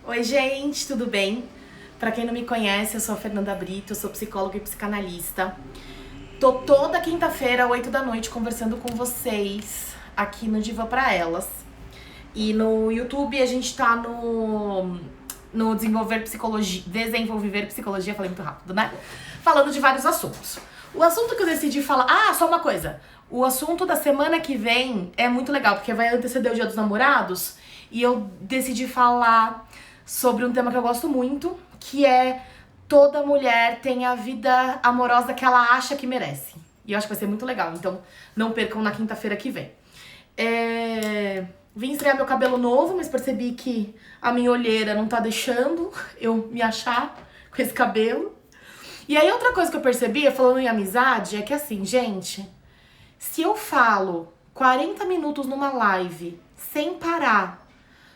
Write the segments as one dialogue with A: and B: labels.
A: Oi, gente, tudo bem? Pra quem não me conhece, eu sou a Fernanda Brito, eu sou psicóloga e psicanalista. Tô toda quinta-feira, 8 da noite, conversando com vocês aqui no Diva Pra Elas. E no YouTube a gente tá no Desenvolver Psicologia, falei muito rápido, né? Falando de vários assuntos. O assunto que eu decidi falar... Ah, só uma coisa. O assunto da semana que vem é muito legal, porque vai anteceder o Dia dos Namorados. E eu decidi falar sobre um tema que eu gosto muito, que é toda mulher tem a vida amorosa que ela acha que merece. E eu acho que vai ser muito legal, então não percam na quinta-feira que vem. Vim estrear meu cabelo novo, mas percebi que a minha olheira não tá deixando eu me achar com esse cabelo. E aí outra coisa que eu percebi, falando em amizade, é que assim, gente, se eu falo 40 minutos numa live sem parar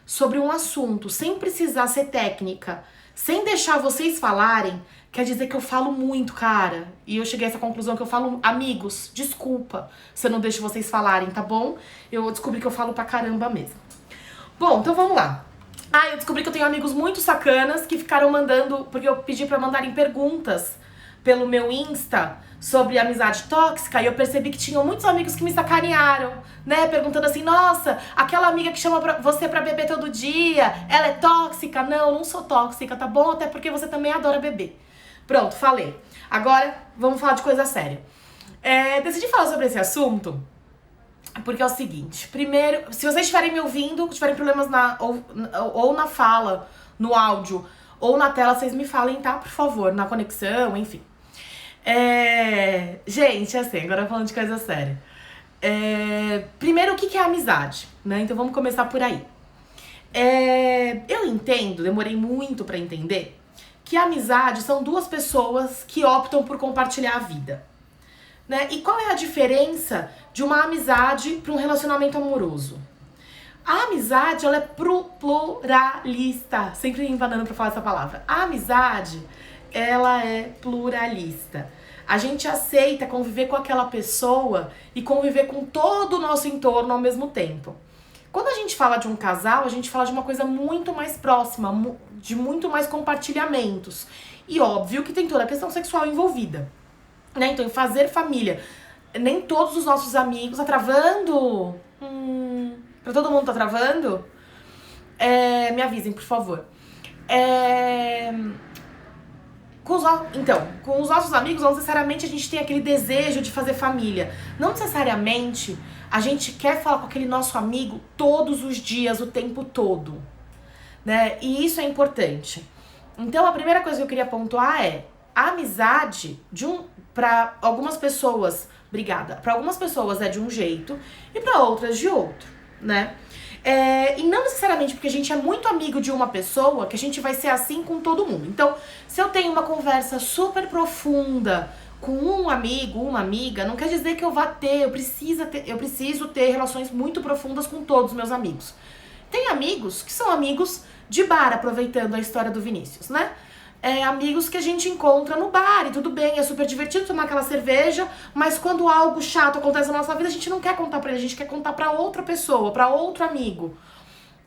A: sobre um assunto, sem precisar ser técnica, sem deixar vocês falarem, quer dizer que eu falo muito, cara. E eu cheguei a essa conclusão que eu falo, amigos, desculpa se eu não deixo vocês falarem, tá bom? Eu descobri que eu falo pra caramba mesmo. Bom, então vamos lá. Eu descobri que eu tenho amigos muito sacanas que ficaram mandando, porque eu pedi pra mandarem perguntas pelo meu Insta sobre amizade tóxica, e eu percebi que tinham muitos amigos que me sacanearam, né? Perguntando assim, nossa, aquela amiga que chama você pra beber todo dia, ela é tóxica? Não sou tóxica, tá bom? Até porque você também adora beber. Pronto, falei. Agora, vamos falar de coisa séria. Decidi falar sobre esse assunto porque é o seguinte. Primeiro, se vocês estiverem me ouvindo, tiverem problemas ou na fala, no áudio, ou na tela, vocês me falem, tá? Por favor, na conexão, enfim. Gente, assim, agora falando de coisa séria. Primeiro, o que é amizade, né? Então vamos começar por aí. Eu entendo, demorei muito pra entender, que a amizade são duas pessoas que optam por compartilhar a vida, né? E qual é a diferença de uma amizade para um relacionamento amoroso? A amizade, ela é pluralista. Sempre embanando pra falar essa palavra. A amizade, ela é pluralista. A gente aceita conviver com aquela pessoa e conviver com todo o nosso entorno ao mesmo tempo. Quando a gente fala de um casal, a gente fala de uma coisa muito mais próxima, de muito mais compartilhamentos. E óbvio que tem toda a questão sexual envolvida, né? Então, fazer família. Nem todos os nossos amigos... Tá travando? Pra todo mundo tá travando? Me avisem, por favor. Com os nossos amigos, não necessariamente a gente tem aquele desejo de fazer família. Não necessariamente a gente quer falar com aquele nosso amigo todos os dias, o tempo todo, né? E isso é importante. Então, a primeira coisa que eu queria pontuar é a amizade para algumas pessoas, para algumas pessoas é de um jeito e para outras de outro, né? E não necessariamente porque a gente é muito amigo de uma pessoa que a gente vai ser assim com todo mundo. Então, se eu tenho uma conversa super profunda com um amigo, uma amiga, não quer dizer que eu preciso ter relações muito profundas com todos os meus amigos. Tem amigos que são amigos de bar, aproveitando a história do Vinícius, né? Amigos que a gente encontra no bar e tudo bem, é super divertido tomar aquela cerveja, mas quando algo chato acontece na nossa vida, a gente não quer contar pra ele, a gente quer contar pra outra pessoa, pra outro amigo,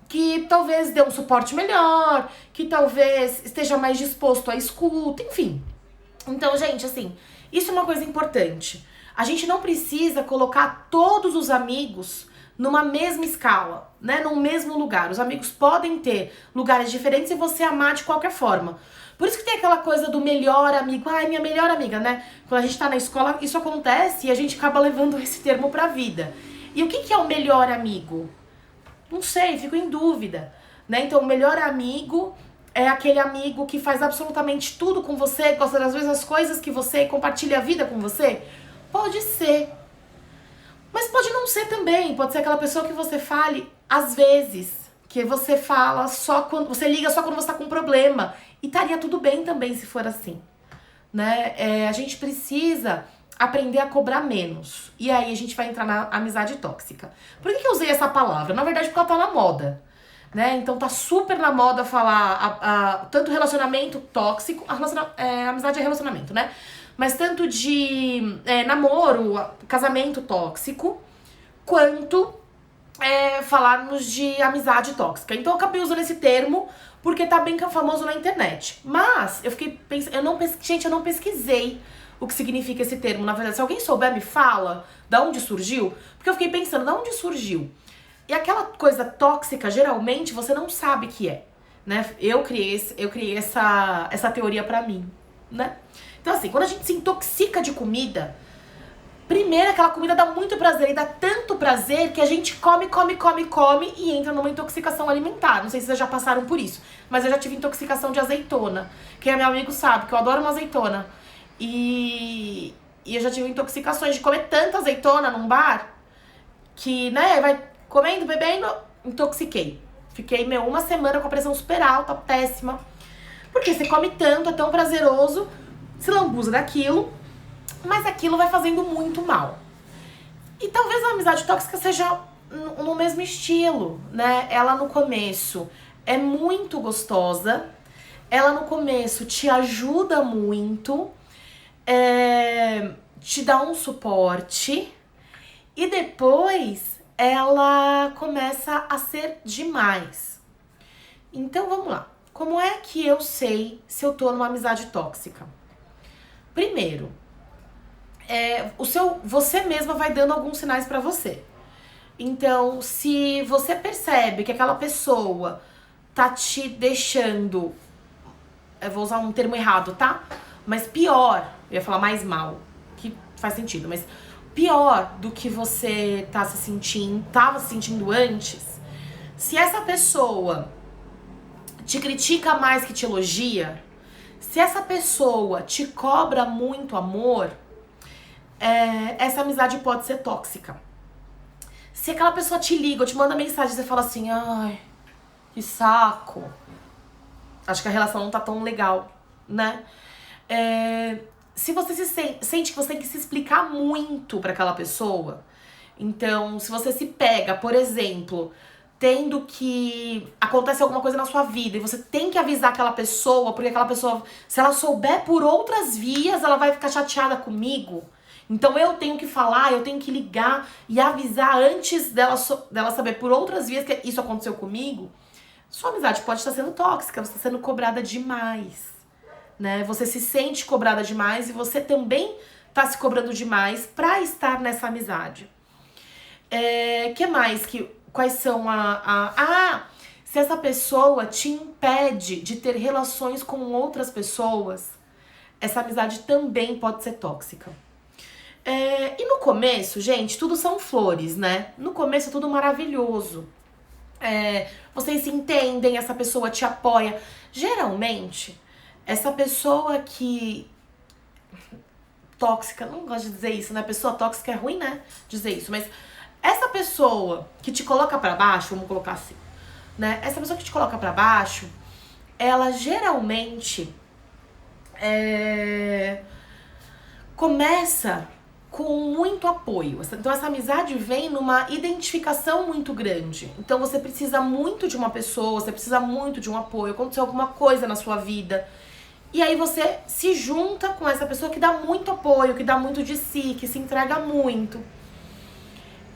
A: que talvez dê um suporte melhor, que talvez esteja mais disposto à escuta, enfim. Então, gente, assim, isso é uma coisa importante. A gente não precisa colocar todos os amigos numa mesma escala, né? Num mesmo lugar. Os amigos podem ter lugares diferentes e você amar de qualquer forma. Por isso que tem aquela coisa do melhor amigo. Minha melhor amiga, né? Quando a gente tá na escola, isso acontece e a gente acaba levando esse termo pra vida. E o que é o melhor amigo? Não sei, fico em dúvida, né? Então, o melhor amigo é aquele amigo que faz absolutamente tudo com você, gosta das mesmas coisas que você e compartilha a vida com você? Pode ser. Mas pode não ser também. Pode ser aquela pessoa que você fale às vezes, que você fala só quando... Você liga só quando você tá com um problema. E estaria tudo bem também se for assim, né? A gente precisa aprender a cobrar menos. E aí a gente vai entrar na amizade tóxica. Por que eu usei essa palavra? Na verdade, porque ela tá na moda, né? Então tá super na moda falar tanto relacionamento tóxico, amizade é relacionamento, né? Mas tanto de namoro, casamento tóxico, quanto falarmos de amizade tóxica. Então eu acabei usando esse termo porque tá bem famoso na internet. Mas eu fiquei pensando, eu não pesquisei o que significa esse termo. Na verdade, se alguém souber, me fala da onde surgiu. Porque eu fiquei pensando, da onde surgiu? E aquela coisa tóxica, geralmente, você não sabe que é, né? Eu criei essa teoria pra mim, né? Então assim, quando a gente se intoxica de comida, primeiro, aquela comida dá muito prazer, e dá tanto prazer que a gente come e entra numa intoxicação alimentar. Não sei se vocês já passaram por isso, mas eu já tive intoxicação de azeitona. Quem é meu amigo sabe que eu adoro uma azeitona. E eu já tive intoxicações de comer tanta azeitona num bar que, né, vai comendo, bebendo, intoxiquei. Fiquei, uma semana com a pressão super alta, péssima. Porque você come tanto, é tão prazeroso, se lambuza daquilo, mas aquilo vai fazendo muito mal. E talvez a amizade tóxica seja no mesmo estilo, né? Ela no começo é muito gostosa, ela no começo te ajuda muito, te dá um suporte, e depois ela começa a ser demais. Então vamos lá. Como é que eu sei se eu tô numa amizade tóxica? Primeiro, você mesma vai dando alguns sinais pra você. Então, se você percebe que aquela pessoa tá te deixando, eu vou usar um termo errado, tá? Mas pior, eu ia falar mais mal, que faz sentido, mas pior do que você tava se sentindo antes, se essa pessoa te critica mais que te elogia, se essa pessoa te cobra muito amor, essa amizade pode ser tóxica. Se aquela pessoa te liga ou te manda mensagem e você fala assim, ai, que saco, acho que a relação não tá tão legal, né? Se você sente que você tem que se explicar muito pra aquela pessoa, então, se você se pega, por exemplo, tendo que acontece alguma coisa na sua vida e você tem que avisar aquela pessoa, porque aquela pessoa, se ela souber por outras vias, ela vai ficar chateada comigo. Então eu tenho que falar, eu tenho que ligar e avisar antes dela saber por outras vias que isso aconteceu comigo. Sua amizade pode estar sendo tóxica, você está sendo cobrada demais, né? Você se sente cobrada demais e você também tá se cobrando demais pra estar nessa amizade. Que mais? Quais são se essa pessoa te impede de ter relações com outras pessoas, essa amizade também pode ser tóxica. E no começo, gente, tudo são flores, né? No começo é tudo maravilhoso. Vocês se entendem, essa pessoa te apoia. Geralmente, essa pessoa que... tóxica, não gosto de dizer isso, né? Pessoa tóxica é ruim, né? Dizer isso, mas essa pessoa que te coloca pra baixo, vamos colocar assim, né? Essa pessoa que te coloca pra baixo, ela geralmente começa com muito apoio. Então essa amizade vem numa identificação muito grande. Então você precisa muito de uma pessoa, você precisa muito de um apoio, aconteceu alguma coisa na sua vida. E aí você se junta com essa pessoa que dá muito apoio, que dá muito de si, que se entrega muito.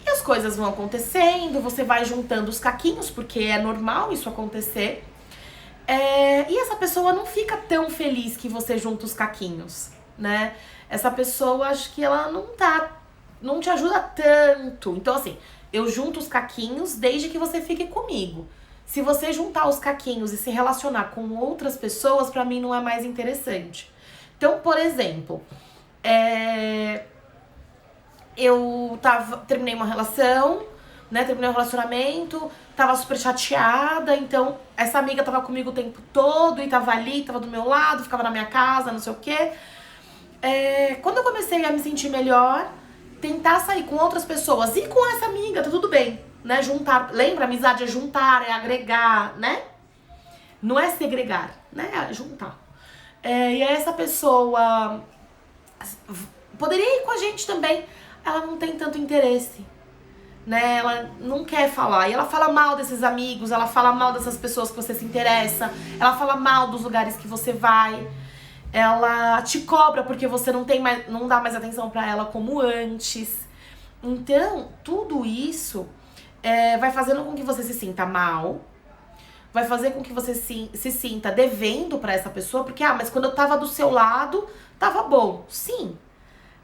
A: E as coisas vão acontecendo, você vai juntando os caquinhos, porque é normal isso acontecer. E essa pessoa não fica tão feliz que você junta os caquinhos, né? Essa pessoa, acho que ela não te ajuda tanto. Então, assim, eu junto os caquinhos desde que você fique comigo. Se você juntar os caquinhos e se relacionar com outras pessoas, pra mim não é mais interessante. Então, por exemplo, eu terminei uma relação, né? Terminei um relacionamento, tava super chateada, então essa amiga tava comigo o tempo todo e tava ali, tava do meu lado, ficava na minha casa, não sei o quê. Quando eu comecei a me sentir melhor, tentar sair com outras pessoas e com essa amiga, tá tudo bem, né? Juntar, lembra? Amizade é juntar, é agregar, né? Não é segregar, né? É juntar. E aí essa pessoa poderia ir com a gente também, ela não tem tanto interesse, né? Ela não quer falar, e ela fala mal desses amigos, ela fala mal dessas pessoas que você se interessa, ela fala mal dos lugares que você vai, ela te cobra porque você não dá mais atenção pra ela como antes. Então, tudo isso vai fazendo com que você se sinta mal, vai fazer com que você se sinta devendo pra essa pessoa, porque, mas quando eu tava do seu lado, tava bom. Sim,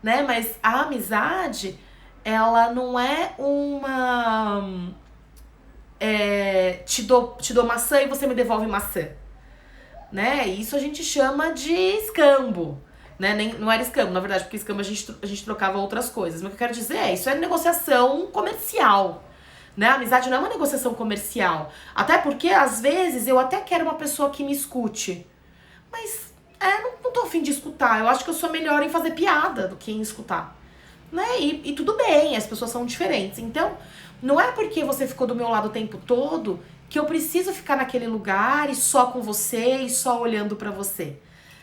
A: né? Mas a amizade, ela não é uma... te dou maçã e você me devolve maçã, né? Isso a gente chama de escambo, né? Não era escambo, na verdade, porque escambo a gente trocava outras coisas. Mas o que eu quero dizer isso é negociação comercial, né? A amizade não é uma negociação comercial. Até porque, às vezes, eu até quero uma pessoa que me escute. Mas, não tô afim de escutar. Eu acho que eu sou melhor em fazer piada do que em escutar, né? E tudo bem, as pessoas são diferentes. Então, não é porque você ficou do meu lado o tempo todo que eu preciso ficar naquele lugar e só com você e só olhando pra você,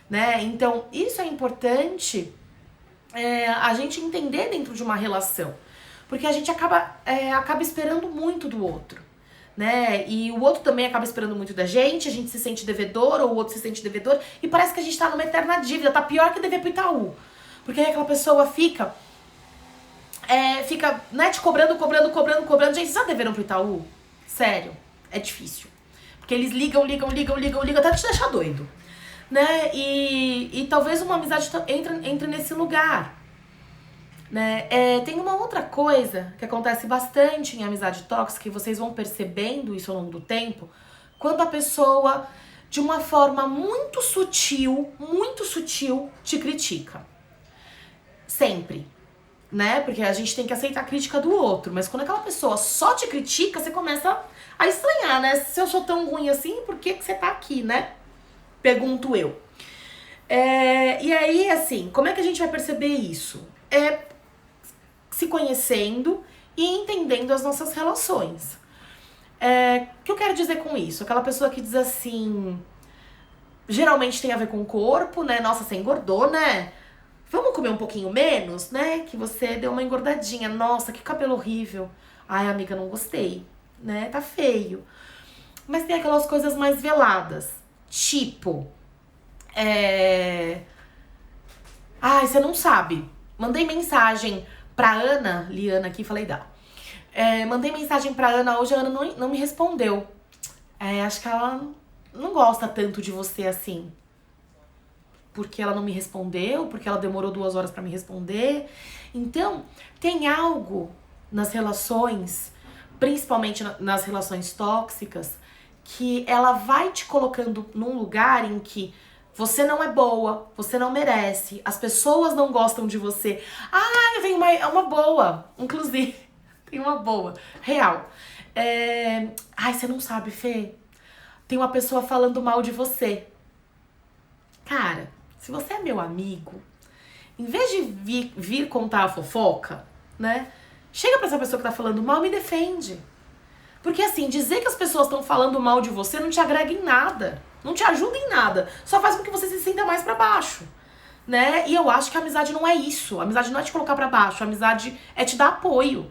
A: né? Então, isso é importante a gente entender dentro de uma relação. Porque a gente acaba esperando muito do outro, né? E o outro também acaba esperando muito da gente, a gente se sente devedor, ou o outro se sente devedor, e parece que a gente tá numa eterna dívida, tá pior que dever pro Itaú. Porque aí aquela pessoa fica, né, te cobrando. Gente, vocês já deveram pro Itaú? Sério, é difícil. Porque eles ligam até te deixar doido, né? E talvez uma amizade entre nesse lugar, né? Tem uma outra coisa que acontece bastante em amizade tóxica, e vocês vão percebendo isso ao longo do tempo, quando a pessoa, de uma forma muito sutil, te critica. Sempre, né? Porque a gente tem que aceitar a crítica do outro, mas quando aquela pessoa só te critica, você começa a estranhar, né? Se eu sou tão ruim assim, por que você tá aqui, né? Pergunto eu. E aí, assim, como é que a gente vai perceber isso? Se conhecendo e entendendo as nossas relações. O que eu quero dizer com isso? Aquela pessoa que diz assim, geralmente tem a ver com o corpo, né? Nossa, você engordou, né? Vamos comer um pouquinho menos, né? Que você deu uma engordadinha. Nossa, que cabelo horrível. Ai, amiga, não gostei, né? Tá feio. Mas tem aquelas coisas mais veladas. Tipo, ai, você não sabe. Mandei mensagem pra Ana, Liana aqui, falei dela. Mandei mensagem pra Ana hoje, a Ana não me respondeu. Acho que ela não gosta tanto de você assim. Porque ela não me respondeu, porque ela demorou 2 horas pra me responder. Então, tem algo nas relações, principalmente nas relações tóxicas, que ela vai te colocando num lugar em que você não é boa, você não merece, as pessoas não gostam de você. Eu tenho uma boa, inclusive, tem uma boa, real. Você não sabe, Fê, tem uma pessoa falando mal de você. Cara, se você é meu amigo, em vez de vir contar a fofoca, né, chega pra essa pessoa que tá falando mal e me defende. Porque assim, dizer que as pessoas estão falando mal de você não te agrega em nada, não te ajuda em nada, só faz com que você se sinta mais pra baixo, né? E eu acho que a amizade não é isso, a amizade não é te colocar pra baixo, a amizade é te dar apoio,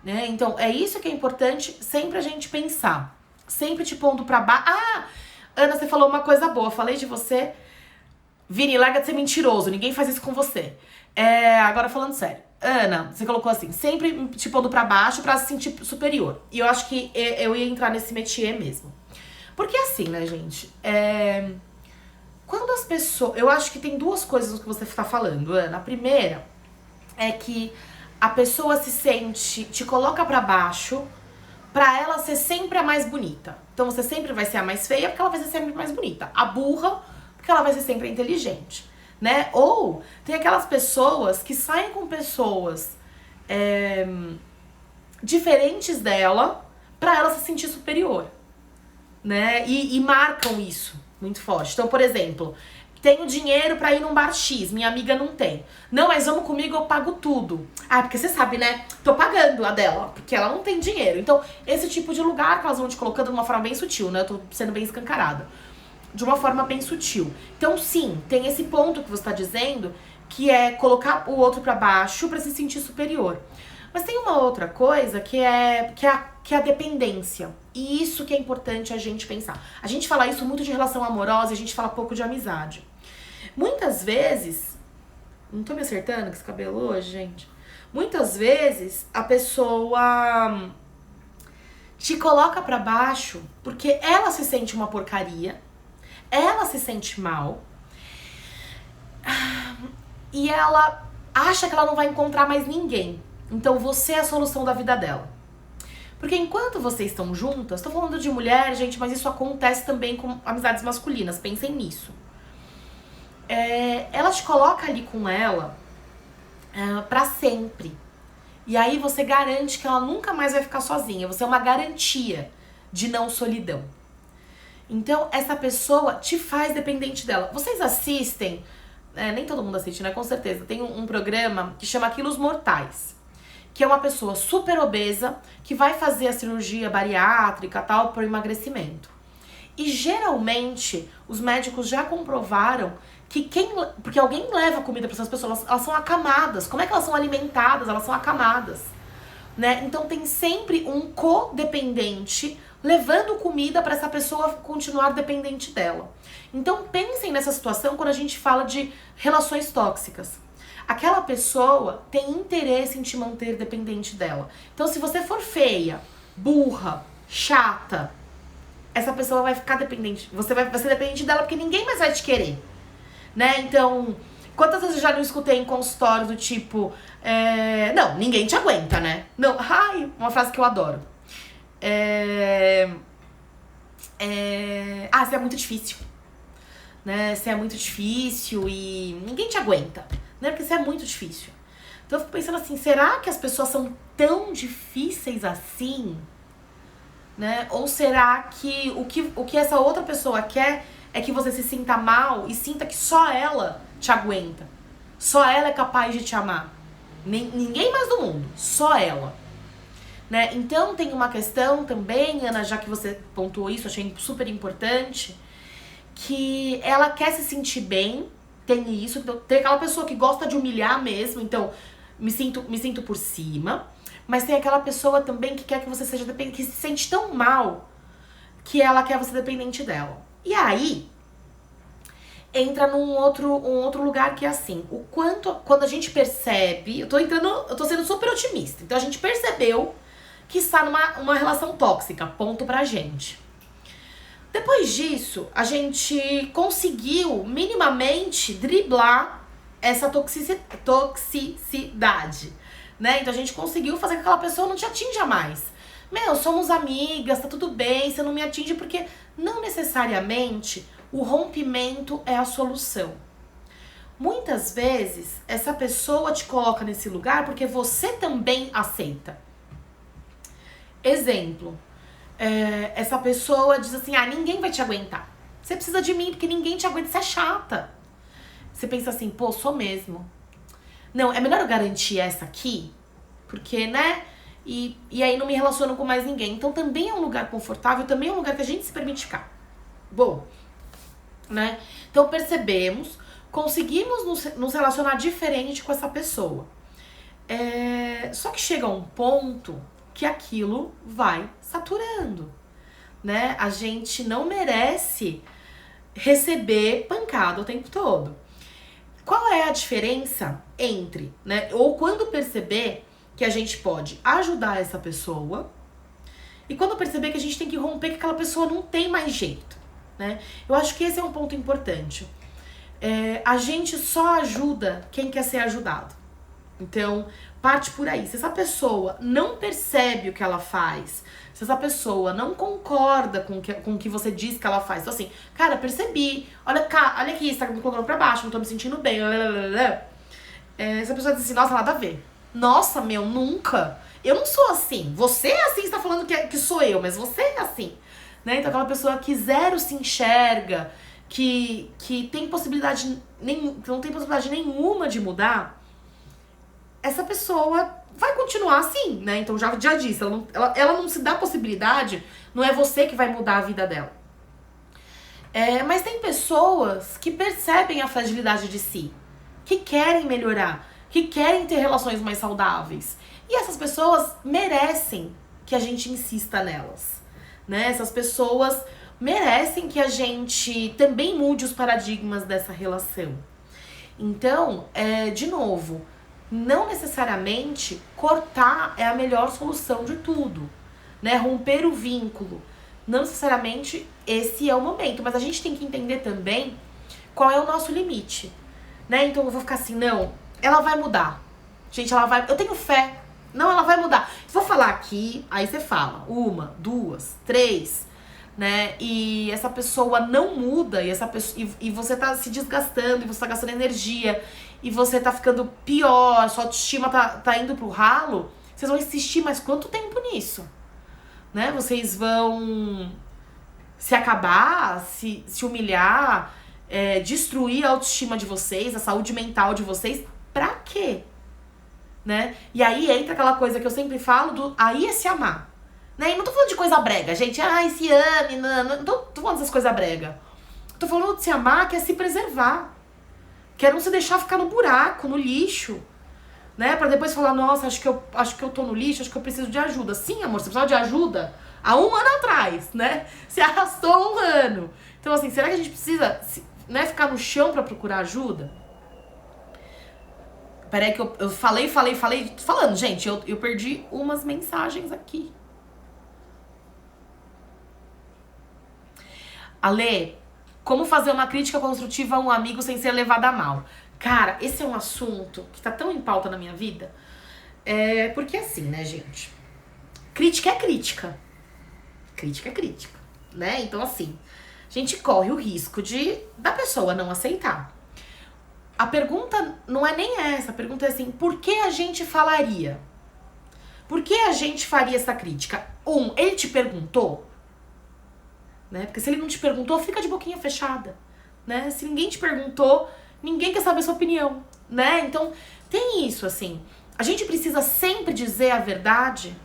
A: né? Então é isso que é importante sempre a gente pensar, sempre te pondo pra baixo. Ana, você falou uma coisa boa, falei de você. Vini, larga de ser mentiroso, ninguém faz isso com você. Agora falando sério. Ana, você colocou assim, sempre te pondo pra baixo pra se sentir superior. E eu acho que eu ia entrar nesse métier mesmo. Porque assim, né, gente? Quando as pessoas... Eu acho que tem 2 coisas no que você tá falando, Ana. A primeira é que a pessoa se sente, te coloca pra baixo pra ela ser sempre a mais bonita. Então você sempre vai ser a mais feia porque ela vai ser sempre mais bonita. A burra porque ela vai ser sempre inteligente, né? Ou tem aquelas pessoas que saem com pessoas diferentes dela pra ela se sentir superior, né? E marcam isso muito forte. Então, por exemplo, tenho dinheiro pra ir num bar X, minha amiga não tem. Não, mas vamos comigo, eu pago tudo. Porque você sabe, né? Tô pagando a dela, porque ela não tem dinheiro. Então, esse tipo de lugar que elas vão te colocando de uma forma bem sutil, né? Eu tô sendo bem escancarada. De uma forma bem sutil. Então, sim, tem esse ponto que você tá dizendo, que é colocar o outro pra baixo pra se sentir superior. Mas tem uma outra coisa que é a dependência. E isso que é importante a gente pensar. A gente fala isso muito de relação amorosa e a gente fala pouco de amizade. Muitas vezes... Não tô me acertando com esse cabelo hoje, gente? Muitas vezes a pessoa te coloca pra baixo porque ela se sente uma porcaria, ela se sente mal e ela acha que ela não vai encontrar mais ninguém. Então você é a solução da vida dela. Porque enquanto vocês estão juntas, tô falando de mulher, gente, mas isso acontece também com amizades masculinas, pensem nisso. Ela te coloca ali com ela pra sempre. E aí você garante que ela nunca mais vai ficar sozinha. Você é uma garantia de não solidão. Então, essa pessoa te faz dependente dela. Vocês assistem, nem todo mundo assiste, né? Com certeza. Tem um programa que chama Quilos Mortais, que é uma pessoa super obesa que vai fazer a cirurgia bariátrica, tal, para o emagrecimento. E geralmente, os médicos já comprovaram que porque alguém leva comida para essas pessoas, elas são acamadas. Como é que elas são alimentadas? Elas são acamadas, né? Então tem sempre um codependente levando comida para essa pessoa continuar dependente dela. Então pensem nessa situação quando a gente fala de relações tóxicas. Aquela pessoa tem interesse em te manter dependente dela. Então se você for feia, burra, chata, essa pessoa vai ficar dependente. Você vai ser dependente dela porque ninguém mais vai te querer, né? Então, quantas vezes eu já não escutei em consultório do tipo, não, ninguém te aguenta, né? Não, uma frase que eu adoro. Você é muito difícil, né? Você é muito difícil e ninguém te aguenta, né? Porque você é muito difícil. Então eu fico pensando assim, será que as pessoas são tão difíceis assim? Né? Ou será que o que essa outra pessoa quer é que você se sinta mal e sinta que só ela te aguenta. Só ela é capaz de te amar. Ninguém mais do mundo, só ela. Né? Então tem uma questão também, Ana, já que você pontuou isso, achei super importante, que ela quer se sentir bem, tem isso, então, tem aquela pessoa que gosta de humilhar mesmo, então me sinto por cima, mas tem aquela pessoa também que quer que você seja dependente, que se sente tão mal que ela quer você dependente dela. E aí entra um outro lugar que é assim, o quanto, quando a gente percebe, eu tô sendo super otimista, então a gente percebeu que está numa relação tóxica, ponto pra gente. Depois disso, a gente conseguiu minimamente driblar essa toxicidade, né? Então a gente conseguiu fazer com que aquela pessoa não te atinja mais. Somos amigas, tá tudo bem, você não me atinge, porque não necessariamente o rompimento é a solução. Muitas vezes, essa pessoa te coloca nesse lugar porque você também aceita. Exemplo, essa pessoa diz assim, ninguém vai te aguentar. Você precisa de mim porque ninguém te aguenta, você é chata. Você pensa assim, pô, sou mesmo. Não, é melhor eu garantir essa aqui, porque, né? E aí não me relaciono com mais ninguém. Então também é um lugar confortável, também é um lugar que a gente se permite ficar. Bom, né? Então percebemos, conseguimos nos relacionar diferente com essa pessoa. Só que chega um ponto que aquilo vai saturando, né? A gente não merece receber pancada o tempo todo. Qual é a diferença entre, né? Ou quando perceber que a gente pode ajudar essa pessoa e quando perceber que a gente tem que romper, que aquela pessoa não tem mais jeito, né? Eu acho que esse é um ponto importante. A gente só ajuda quem quer ser ajudado. Então, parte por aí. Se essa pessoa não percebe o que ela faz, se essa pessoa não concorda com o que você diz que ela faz, então assim, cara, percebi, olha aqui, você tá me colocando pra baixo, não tô me sentindo bem, essa pessoa diz assim, nossa, nada a ver. Nossa, nunca. Eu não sou assim. Você é assim, você tá falando que sou eu, mas você é assim. Né? Então aquela pessoa que zero se enxerga, que tem possibilidade, que não tem possibilidade nenhuma de mudar, essa pessoa vai continuar assim, né? Então já disse, ela não se dá possibilidade, não é você que vai mudar a vida dela. Mas tem pessoas que percebem a fragilidade de si, que querem melhorar, que querem ter relações mais saudáveis. E essas pessoas merecem que a gente insista nelas, né? Essas pessoas merecem que a gente também mude os paradigmas dessa relação. Então, de novo, não necessariamente cortar é a melhor solução de tudo, né? Romper o vínculo. Não necessariamente esse é o momento, mas a gente tem que entender também qual é o nosso limite, né? Então eu vou ficar assim, não, ela vai mudar. Gente, ela vai, eu tenho fé. Não, ela vai mudar. Vou falar aqui, aí você fala, 1, 2, 3, né? E essa pessoa não muda, e essa pessoa, e você tá se desgastando, e você tá gastando energia, e você tá ficando pior, sua autoestima tá indo pro ralo. Vocês vão insistir mais quanto tempo nisso? Né? Vocês vão se acabar, se humilhar, destruir a autoestima de vocês, a saúde mental de vocês, pra quê? Né? E aí entra aquela coisa que eu sempre falo do aí é se amar. Né? E não tô falando de coisa brega, gente. Ai, se ame, não tô falando dessas coisas brega. Tô falando de se amar, que é se preservar. Que é não se deixar ficar no buraco, no lixo. Né? Pra depois falar, nossa, acho que eu tô no lixo, acho que eu preciso de ajuda. Sim, amor, você precisava de ajuda há 1 ano atrás, né? Se arrastou 1 ano. Então, assim, será que a gente precisa, né, ficar no chão pra procurar ajuda? Peraí que eu falei, tô falando, gente, eu perdi umas mensagens aqui. Ale, como fazer uma crítica construtiva a um amigo sem ser levado a mal? Cara, esse é um assunto que tá tão em pauta na minha vida. Porque assim, né, gente? Crítica é crítica. Crítica é crítica, né? Então, assim, a gente corre o risco da pessoa não aceitar. A pergunta não é nem essa. A pergunta é assim, por que a gente falaria? Por que a gente faria essa crítica? Ele te perguntou? Né? Porque se ele não te perguntou, fica de boquinha fechada. Né? Se ninguém te perguntou, ninguém quer saber a sua opinião, né? Então, tem isso, assim. A gente precisa sempre dizer a verdade.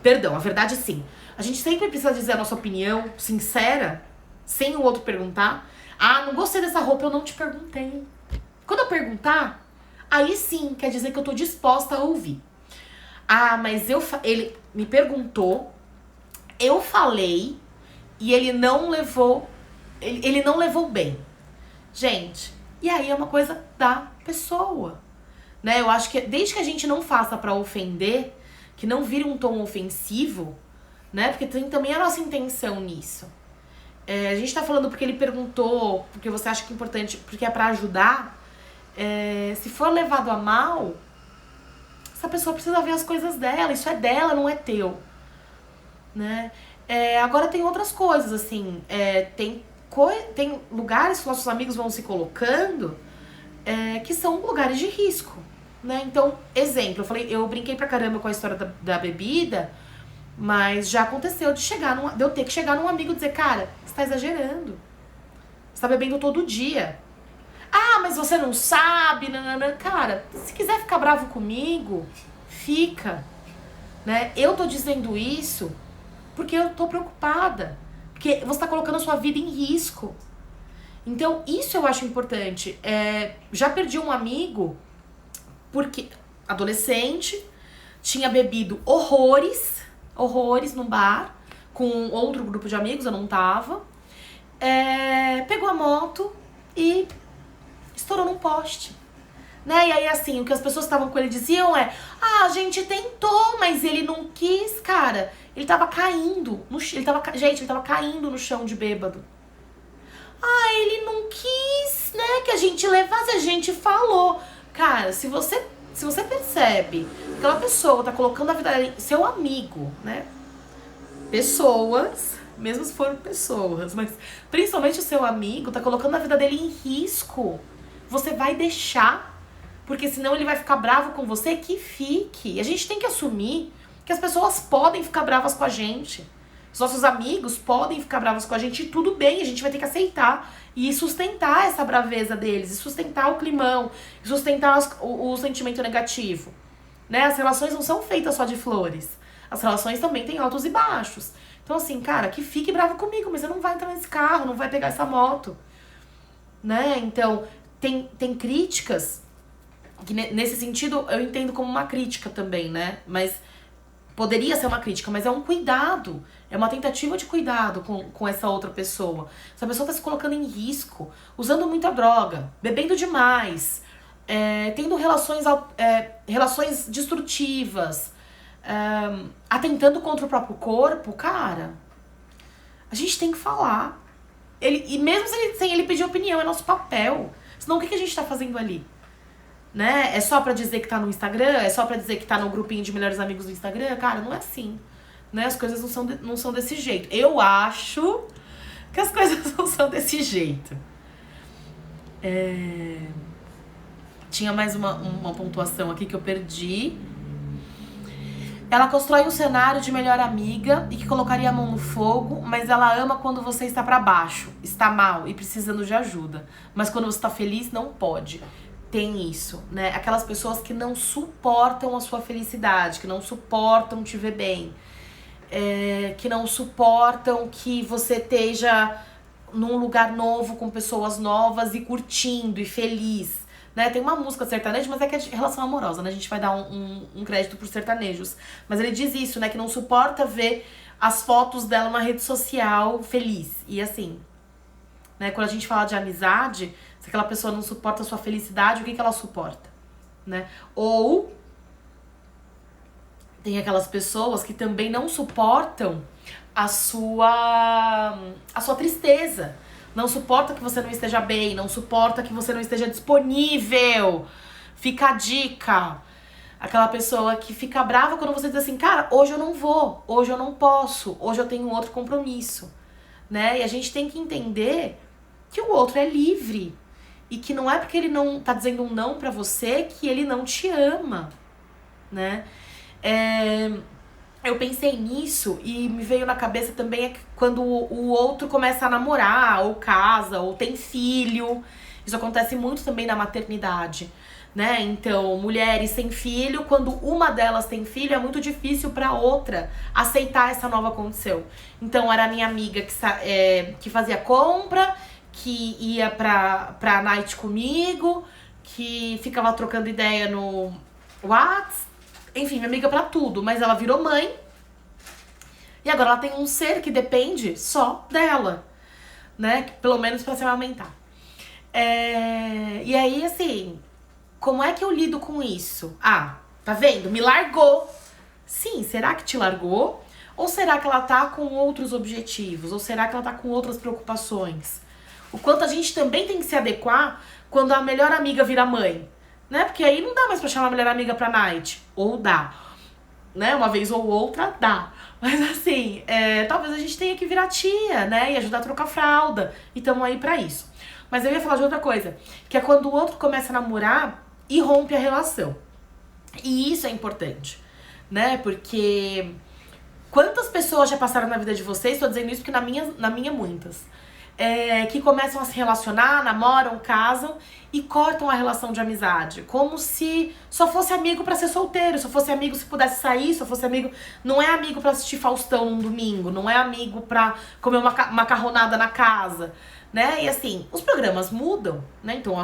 A: Perdão, a verdade sim. A gente sempre precisa dizer a nossa opinião sincera, sem o outro perguntar. Ah, não gostei dessa roupa, eu não te perguntei. Quando eu perguntar, aí sim quer dizer que eu tô disposta a ouvir. Ah, mas ele me perguntou, eu falei, e ele não levou bem. Gente, e aí é uma coisa da pessoa, né? Eu acho que desde que a gente não faça pra ofender, que não vire um tom ofensivo, né? Porque tem também a nossa intenção nisso. A gente tá falando porque ele perguntou, porque você acha que é importante, porque é pra ajudar. Se for levado a mal, essa pessoa precisa ver as coisas dela, isso é dela, não é teu, né? Agora tem outras coisas, assim, tem lugares que nossos amigos vão se colocando que são lugares de risco, né? Então, exemplo, eu brinquei pra caramba com a história da bebida, mas já aconteceu de eu ter que chegar num amigo e dizer, cara, você tá exagerando, você tá bebendo todo dia. Ah, mas você não sabe, nanana. Cara, se quiser ficar bravo comigo, fica, né? Eu tô dizendo isso porque eu tô preocupada, porque você tá colocando a sua vida em risco. Então, isso eu acho importante. Já perdi um amigo porque adolescente, tinha bebido horrores num bar com outro grupo de amigos, eu não tava. Pegou a moto e estourou num poste. Né? E aí, assim, o que as pessoas que estavam com ele diziam a gente tentou, mas ele não quis, cara. Ele tava caindo no chão. Ele tava caindo no chão de bêbado. Ele não quis, né, que a gente levasse, a gente falou. Cara, se você percebe que aquela pessoa tá colocando a vida dela, seu amigo, né? Pessoas, mesmo se forem pessoas, mas principalmente o seu amigo tá colocando a vida dele em risco. Você vai deixar, porque senão ele vai ficar bravo com você, que fique. E a gente tem que assumir que as pessoas podem ficar bravas com a gente. Os nossos amigos podem ficar bravos com a gente e tudo bem, a gente vai ter que aceitar e sustentar essa braveza deles, e sustentar o climão, e sustentar o sentimento negativo. Né? As relações não são feitas só de flores. As relações também têm altos e baixos. Então assim, cara, que fique bravo comigo, mas você não vai entrar nesse carro, não vai pegar essa moto. Né? Então, tem críticas que nesse sentido eu entendo como uma crítica também, né? Mas poderia ser uma crítica, mas é um cuidado. É uma tentativa de cuidado com essa outra pessoa. Essa pessoa tá se colocando em risco, usando muita droga, bebendo demais, tendo relações destrutivas, atentando contra o próprio corpo, cara, a gente tem que falar. E mesmo sem ele pedir opinião, é nosso papel. Senão o que a gente tá fazendo ali? Né? É só pra dizer que tá no Instagram? É só pra dizer que tá no grupinho de melhores amigos do Instagram? Cara, não é assim. Né? As coisas não são desse jeito. Eu acho que as coisas não são desse jeito. Tinha mais uma pontuação aqui que eu perdi. Ela constrói um cenário de melhor amiga e que colocaria a mão no fogo, mas ela ama quando você está pra baixo, está mal e precisando de ajuda. Mas quando você está feliz, não pode. Tem isso, né? Aquelas pessoas que não suportam a sua felicidade, que não suportam te ver bem, que não suportam que você esteja num lugar novo, com pessoas novas e curtindo e feliz. Né? Tem uma música sertaneja, mas é que é de relação amorosa, né? A gente vai dar um crédito pros sertanejos. Mas ele diz isso, né? Que não suporta ver as fotos dela na rede social feliz. E assim, né? Quando a gente fala de amizade, se aquela pessoa não suporta a sua felicidade, o que ela suporta? Né? Ou tem aquelas pessoas que também não suportam a sua tristeza. Não suporta que você não esteja bem, não suporta que você não esteja disponível. Fica a dica. Aquela pessoa que fica brava quando você diz assim, cara, hoje eu não vou, hoje eu não posso, hoje eu tenho outro compromisso. Né? E a gente tem que entender que o outro é livre. E que não é porque ele não tá dizendo um não pra você que ele não te ama. Né? Eu pensei nisso e me veio na cabeça também quando o outro começa a namorar, ou casa, ou tem filho. Isso acontece muito também na maternidade, né? Então, mulheres sem filho, quando uma delas tem filho, é muito difícil pra outra aceitar essa nova condição. Então, era a minha amiga que fazia compra, que ia pra night comigo, que ficava trocando ideia no WhatsApp. Enfim, minha amiga pra tudo, mas ela virou mãe e agora ela tem um ser que depende só dela, né? Pelo menos pra se amamentar. E aí, assim, como é que eu lido com isso? Ah, tá vendo? Me largou. Sim, será que te largou? Ou será que ela tá com outros objetivos? Ou será que ela tá com outras preocupações? O quanto a gente também tem que se adequar quando a melhor amiga vira mãe. Né? Porque aí não dá mais pra chamar a melhor amiga pra night. Ou dá. Né? Uma vez ou outra, dá. Mas assim, talvez a gente tenha que virar tia, né? E ajudar a trocar fralda. E tamo aí pra isso. Mas eu ia falar de outra coisa. Que é quando o outro começa a namorar e rompe a relação. E isso é importante. Né? Porque quantas pessoas já passaram na vida de vocês? Tô dizendo isso porque na minha muitas. Que começam a se relacionar, namoram, casam e cortam a relação de amizade. Como se só fosse amigo pra ser solteiro, só fosse amigo se pudesse sair, só fosse amigo... Não é amigo pra assistir Faustão num domingo, não é amigo pra comer uma macarronada na casa, né? E assim, os programas mudam, né? Então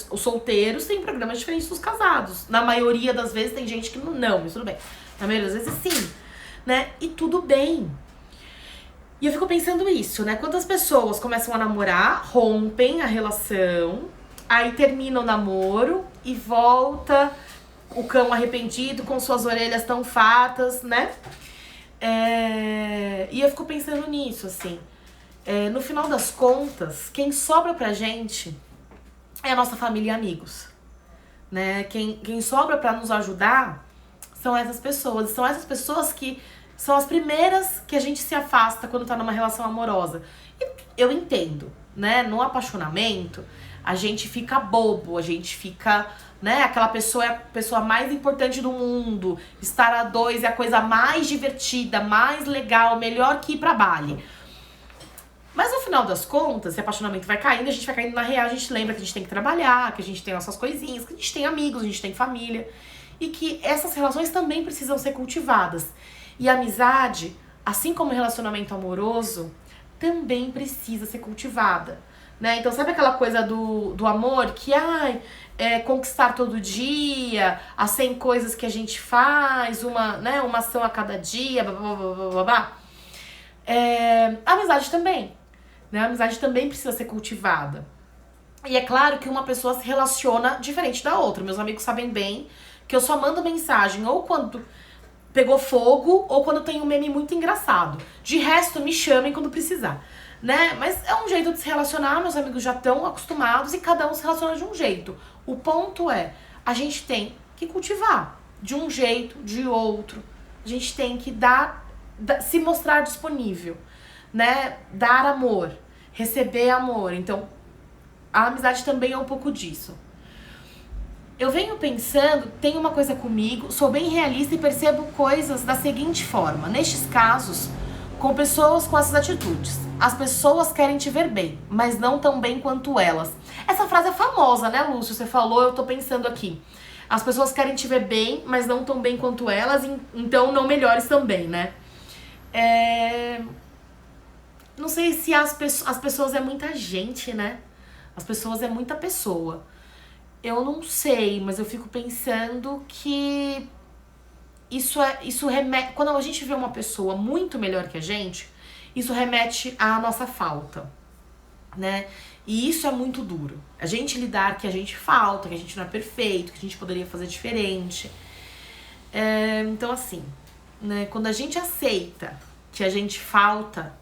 A: os solteiros têm programas diferentes dos casados. Na maioria das vezes tem gente que não, mas tudo bem. Na maioria das vezes sim, né? E tudo bem. E eu fico pensando isso, né? Quantas pessoas começam a namorar, rompem a relação, aí termina o namoro e volta o cão arrependido com suas orelhas tão fartas, né? E eu fico pensando nisso, assim. No final das contas, quem sobra pra gente é a nossa família e amigos, né? Quem sobra pra nos ajudar são essas pessoas. São essas pessoas que são as primeiras que a gente se afasta quando tá numa relação amorosa. E eu entendo, né? No apaixonamento, a gente fica bobo, a gente fica, né? Aquela pessoa é a pessoa mais importante do mundo. Estar a dois é a coisa mais divertida, mais legal, melhor que ir pra Bali. Mas no final das contas, se o apaixonamento vai caindo, a gente vai caindo na real, a gente lembra que a gente tem que trabalhar, que a gente tem nossas coisinhas, que a gente tem amigos, a gente tem família. E que essas relações também precisam ser cultivadas. E a amizade, assim como o relacionamento amoroso, também precisa ser cultivada, né? Então sabe aquela coisa do amor que, conquistar todo dia, as 100 coisas que a gente faz, uma ação a cada dia, blá, blá, blá, blá, blá, blá. A amizade também, né? A amizade também precisa ser cultivada. E é claro que uma pessoa se relaciona diferente da outra. Meus amigos sabem bem que eu só mando mensagem ou quando pegou fogo ou quando tem um meme muito engraçado. De resto, me chamem quando precisar, né? Mas é um jeito de se relacionar, meus amigos já estão acostumados e cada um se relaciona de um jeito. O ponto é, a gente tem que cultivar de um jeito, de outro. A gente tem que se mostrar disponível, né? Dar amor, receber amor. Então, a amizade também é um pouco disso. Eu venho pensando, tenho uma coisa comigo, sou bem realista e percebo coisas da seguinte forma. Nestes casos, com pessoas com essas atitudes. As pessoas querem te ver bem, mas não tão bem quanto elas. Essa frase é famosa, né, Lúcio? Você falou, eu tô pensando aqui. As pessoas querem te ver bem, mas não tão bem quanto elas, então não melhores também, né? Não sei se as pessoas é muita gente, né? As pessoas é muita pessoa. Eu não sei, mas eu fico pensando que isso remete. Quando a gente vê uma pessoa muito melhor que a gente, isso remete à nossa falta, né? E isso é muito duro. A gente lidar que a gente falta, que a gente não é perfeito, que a gente poderia fazer diferente. Então, assim, né? Quando a gente aceita que a gente falta,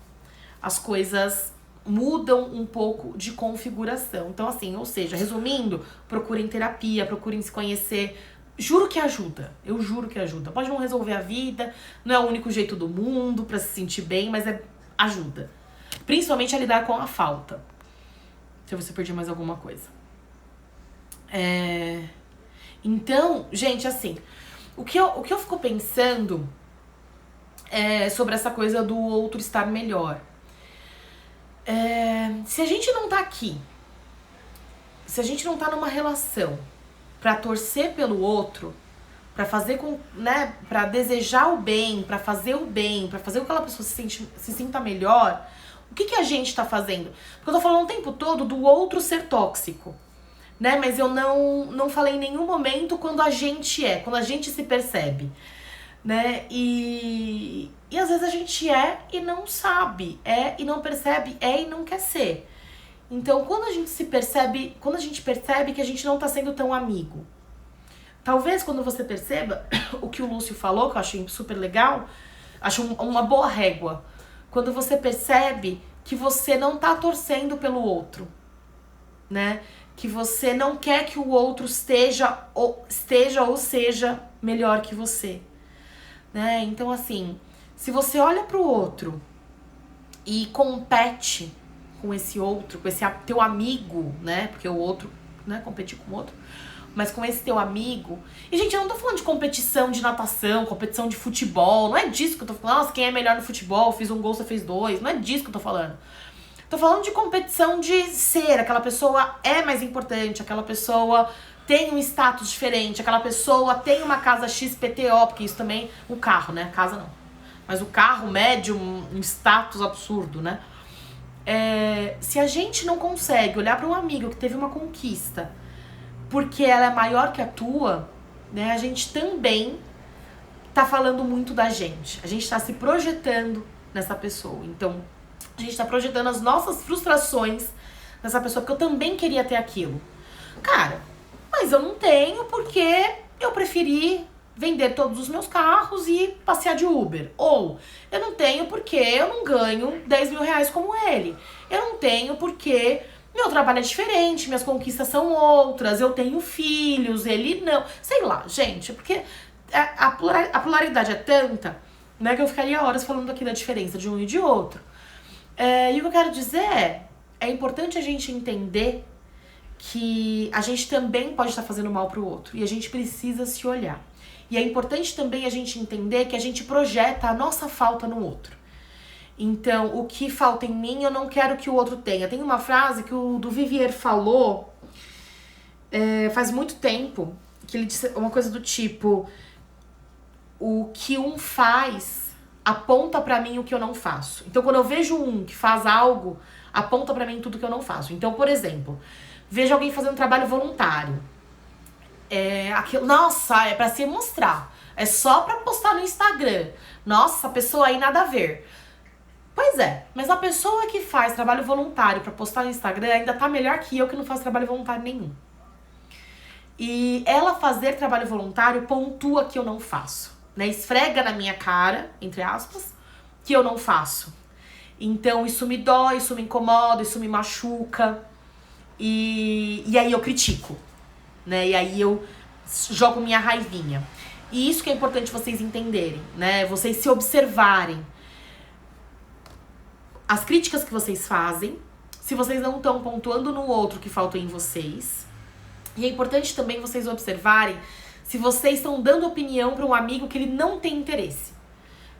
A: as coisas mudam um pouco de configuração. Então, assim, ou seja, resumindo, procurem terapia, procurem se conhecer. Juro que ajuda, eu juro que ajuda. Pode não resolver a vida, não é o único jeito do mundo pra se sentir bem, mas ajuda. Principalmente a lidar com a falta. Se você perder mais alguma coisa. Então, gente, assim, o que eu fico pensando sobre essa coisa do outro estar melhor. Se a gente não tá aqui, se a gente não tá numa relação pra torcer pelo outro, pra fazer com, né, pra desejar o bem, pra fazer o bem, pra fazer com que aquela pessoa se sinta melhor, o que a gente tá fazendo? Porque eu tô falando o tempo todo do outro ser tóxico, né? Mas eu não falei em nenhum momento quando a gente se percebe, né? E às vezes a gente e não sabe, e não percebe, e não quer ser. Então, quando a gente percebe que a gente não tá sendo tão amigo, talvez quando você perceba o que o Lúcio falou, que eu achei super legal, acho uma boa régua, quando você percebe que você não tá torcendo pelo outro, né? Que você não quer que o outro esteja ou seja melhor que você, né? Então, assim, se você olha pro outro e compete com esse outro, com esse teu amigo, né? Porque o outro, né? Competir com o outro. Mas com esse teu amigo... E, gente, eu não tô falando de competição de natação, competição de futebol. Não é disso que eu tô falando. Nossa, quem é melhor no futebol? Fiz um gol, você fez dois. Não é disso que eu tô falando. Tô falando de competição de ser. Aquela pessoa é mais importante. Aquela pessoa tem um status diferente. Aquela pessoa tem uma casa XPTO. Porque isso também... O carro, né? Casa não. Mas o carro mede um status absurdo, né? Se a gente não consegue olhar para um amigo que teve uma conquista porque ela é maior que a tua, né, a gente também tá falando muito da gente. A gente tá se projetando nessa pessoa. Então, a gente tá projetando as nossas frustrações nessa pessoa, porque eu também queria ter aquilo. Cara, mas eu não tenho porque eu preferi vender todos os meus carros e passear de Uber. Ou, eu não tenho porque eu não ganho 10 mil reais como ele. Eu não tenho porque meu trabalho é diferente, minhas conquistas são outras, eu tenho filhos, ele não. Sei lá, gente, porque a pluralidade é tanta, né, que eu ficaria horas falando aqui da diferença de um e de outro. E o que eu quero dizer é importante a gente entender que a gente também pode estar fazendo mal pro outro. E a gente precisa se olhar. E é importante também a gente entender que a gente projeta a nossa falta no outro. Então, o que falta em mim, eu não quero que o outro tenha. Tem uma frase que o do Vivier falou faz muito tempo, que ele disse uma coisa do tipo: o que um faz aponta pra mim o que eu não faço. Então, quando eu vejo um que faz algo, aponta pra mim tudo que eu não faço. Então, por exemplo, vejo alguém fazendo trabalho voluntário. Nossa, é pra se mostrar. É só pra postar no Instagram. Nossa, a pessoa aí nada a ver. Pois é, mas a pessoa que faz trabalho voluntário pra postar no Instagram ainda tá melhor que eu que não faço trabalho voluntário nenhum. E ela fazer trabalho voluntário pontua que eu não faço. né? Esfrega na minha cara, entre aspas, que eu não faço. Então isso me dói, isso me incomoda, isso me machuca. E aí eu critico, né? E aí eu jogo minha raivinha. E isso que é importante vocês entenderem, né? Vocês se observarem. As críticas que vocês fazem, se vocês não estão pontuando no outro que falta em vocês. E é importante também vocês observarem se vocês estão dando opinião para um amigo que ele não tem interesse.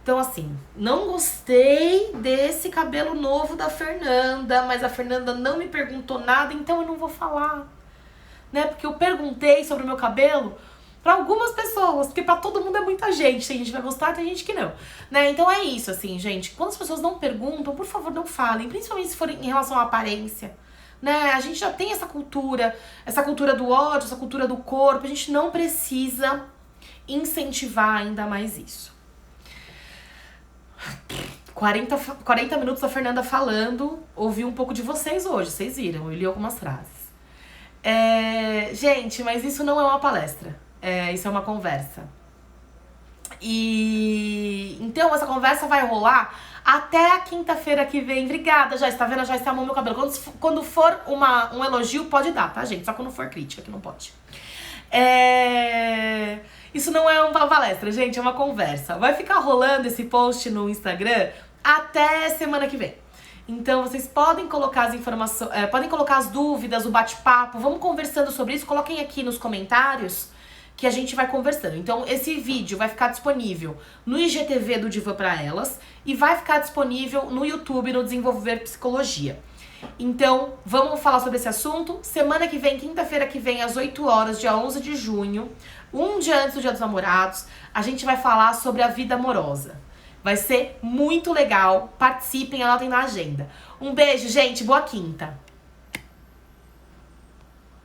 A: Então, assim, não gostei desse cabelo novo da Fernanda, mas a Fernanda não me perguntou nada, então eu não vou falar, né? Porque eu perguntei sobre o meu cabelo pra algumas pessoas, porque pra todo mundo é muita gente. Tem gente que vai gostar, tem gente que não, né? Então é isso, assim, gente. Quando as pessoas não perguntam, por favor, não falem, principalmente se for em relação à aparência, né? A gente já tem essa cultura do ódio, essa cultura do corpo. A gente não precisa incentivar ainda mais isso. 40 minutos a Fernanda falando. Ouvi um pouco de vocês hoje, vocês viram, eu li algumas frases. Gente, mas isso não é uma palestra, isso é uma conversa. E então essa conversa vai rolar até a quinta-feira que vem. Obrigada, Joyce, tá vendo? A Joyce amou meu cabelo. Quando for um elogio, pode dar, tá, gente? Só quando for crítica, que não pode. Isso não é uma palestra, gente, é uma conversa. Vai ficar rolando esse post no Instagram até semana que vem. Então vocês podem colocar as informações, podem colocar as dúvidas, o bate-papo, vamos conversando sobre isso. Coloquem aqui nos comentários que a gente vai conversando. Então esse vídeo vai ficar disponível no IGTV do Divã Pra Elas e vai ficar disponível no YouTube no Desenvolver Psicologia. Então, vamos falar sobre esse assunto. Semana que vem, quinta-feira que vem, às 8 horas, dia 11 de junho, um dia antes do Dia dos Namorados, a gente vai falar sobre a vida amorosa. Vai ser muito legal. Participem, anotem na agenda. Um beijo, gente. Boa quinta.